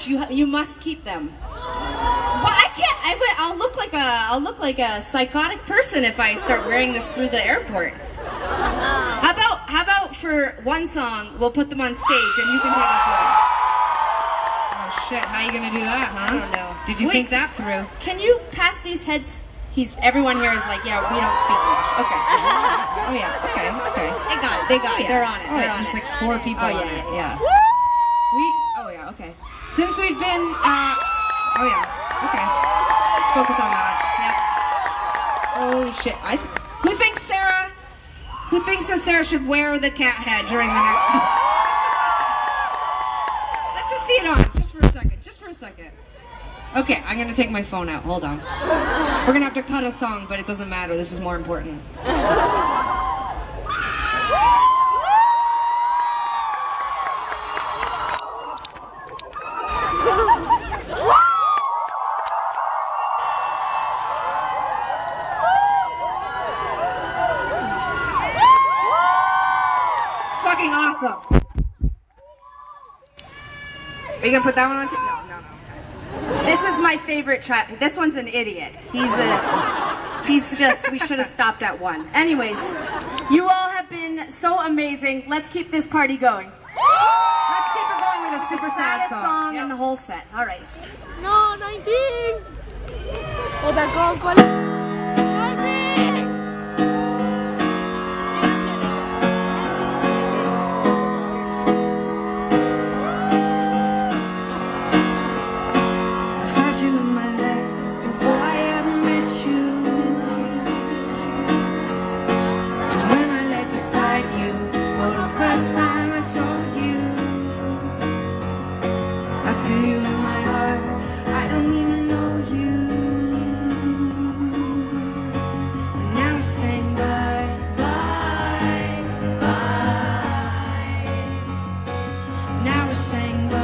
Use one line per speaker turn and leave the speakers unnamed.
merch. You must keep them. Well, I can't. I'll look like a psychotic person if I start wearing this through the airport. How about for one song we'll put them on stage and you can take a photo.
Oh shit! How are you gonna do that, huh?
I don't know.
Did you think that through?
Can you pass these heads? Everyone here is like, yeah, we don't speak English. Okay.
Oh yeah. Okay.
They got it. They're on it.
Oh,
They're
yeah.
on
Just
it.
like 4 people on it.
Yeah.
Oh yeah. Okay. Since we've been. Oh yeah. Okay. Let's focus on that. Yeah. Holy shit! Who thinks that Sarah should wear the cat head during the next song? Let's just see it on, just for a second. Okay, I'm gonna take my phone out, hold on. We're gonna have to cut a song, but it doesn't matter, this is more important. It's fucking awesome. Are you gonna put that one on too? No. This is my favorite child. This one's an idiot. He's just, we should have stopped at 1. Anyways, you all have been so amazing. Let's keep this party going. Let's keep it going with a super saddest song in the whole set. All right.
No, 19! O ¿cuál? 19!
Now we're saying bye.